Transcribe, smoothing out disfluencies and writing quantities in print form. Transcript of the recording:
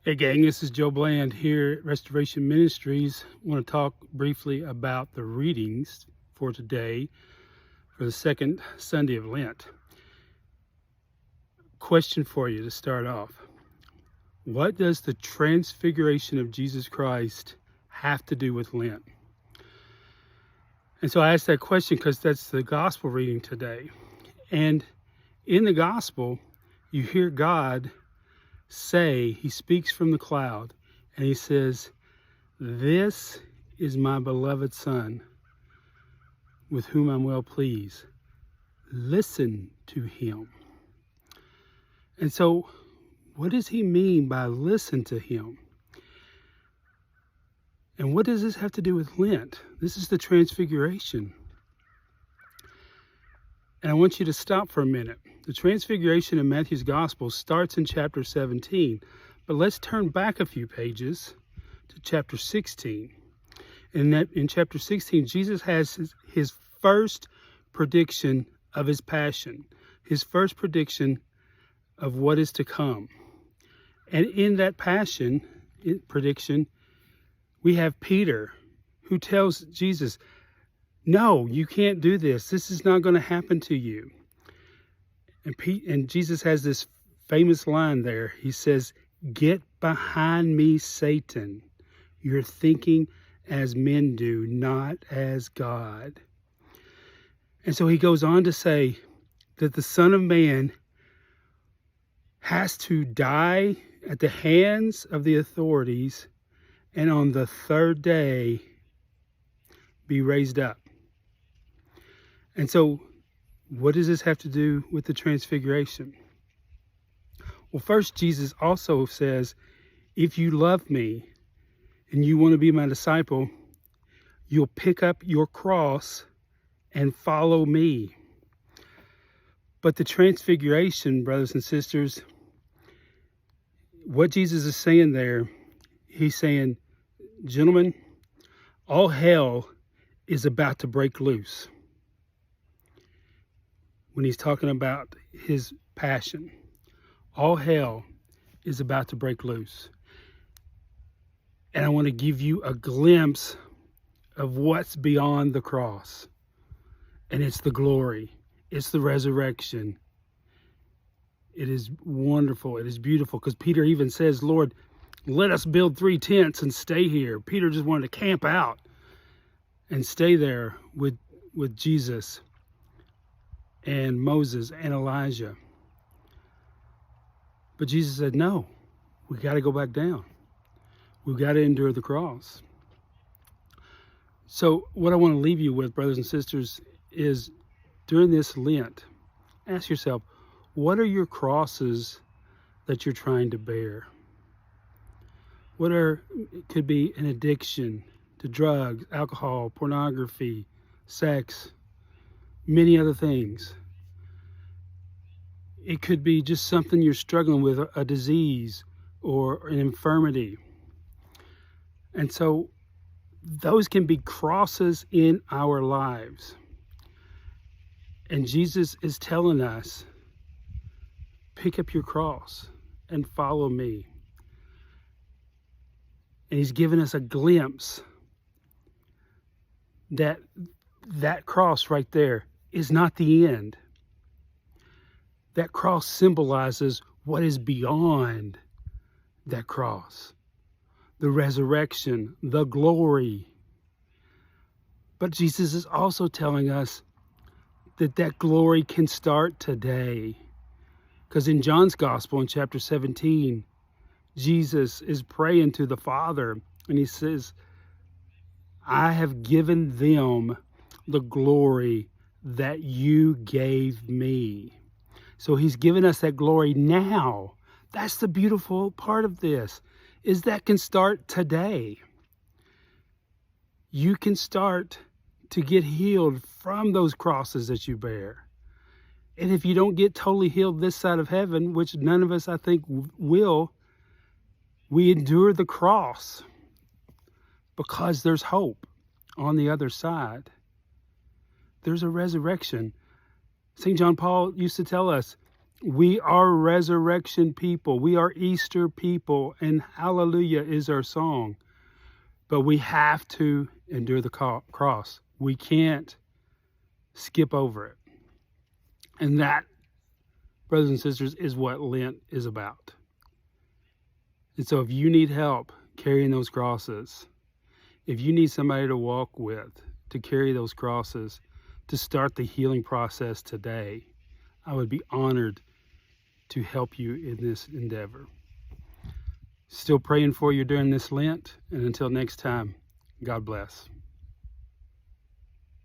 Hey gang, this is Joe Bland here at Restoration Ministries. I want to talk briefly about the readings for today for the second Sunday of Lent. Question for you to start off. What does the transfiguration of Jesus Christ have to do with Lent? And so I asked that question because that's the gospel reading today. And in the gospel, you hear God say, he speaks from the cloud and he says, "This is my beloved Son, with whom I'm well pleased. Listen to him." And so what does he mean by listen to him? And what does this have to do with Lent? This is the transfiguration. And I want you to stop for a minute. The transfiguration in Matthew's gospel starts in chapter 17, but let's turn back a few pages to chapter 16. In chapter 16, Jesus has his first prediction of his passion, his first prediction of what is to come. And in that prediction, we have Peter, who tells Jesus, "No, you can't do this. This is not going to happen to you." And Jesus has this famous line there. He says, "Get behind me, Satan. You're thinking as men do, not as God." And so he goes on to say that the Son of Man has to die at the hands of the authorities and on the third day be raised up. And so what does this have to do with the transfiguration? Well, first, Jesus also says, if you love me and you want to be my disciple, you'll pick up your cross and follow me. But the transfiguration, brothers and sisters, what Jesus is saying there, he's saying, gentlemen, all hell is about to break loose. When he's talking about his passion, all hell is about to break loose. And I want to give you a glimpse of what's beyond the cross. And it's the glory. It's the resurrection. It is wonderful. It is beautiful. Because Peter even says, "Lord, let us build 3 tents and stay here." Peter just wanted to camp out and stay there with Jesus and Moses and Elijah. But Jesus said, "No, we got to go back down. We've got to endure the cross." So what I want to leave you with, brothers and sisters, is during this Lent, ask yourself, what are your crosses that you're trying to bear? It could be an addiction to drugs, alcohol, pornography, sex, many other things. It could be just something you're struggling with, a disease or an infirmity. And so those can be crosses in our lives. And Jesus is telling us, pick up your cross and follow me. And he's given us a glimpse that cross right there is not the end. That cross symbolizes what is beyond that cross. The resurrection, the glory. But Jesus is also telling us that glory can start today. Because in John's Gospel, in chapter 17, Jesus is praying to the Father, and he says, "I have given them the glory that you gave me." So he's given us that glory now. That's the beautiful part of this, is that can start today. You can start to get healed from those crosses that you bear. And if you don't get totally healed this side of heaven, which none of us, I think, will, we endure the cross because there's hope on the other side. There's a resurrection. St. John Paul used to tell us, We are resurrection people. We are Easter people, and hallelujah is our song. But we have to endure the cross. We can't skip over it. And that, brothers and sisters, is what Lent is about. And so if you need help carrying those crosses, if you need somebody to walk with, to carry those crosses, to start the healing process today, I would be honored to help you in this endeavor. Still praying for you during this Lent, and until next time, God bless.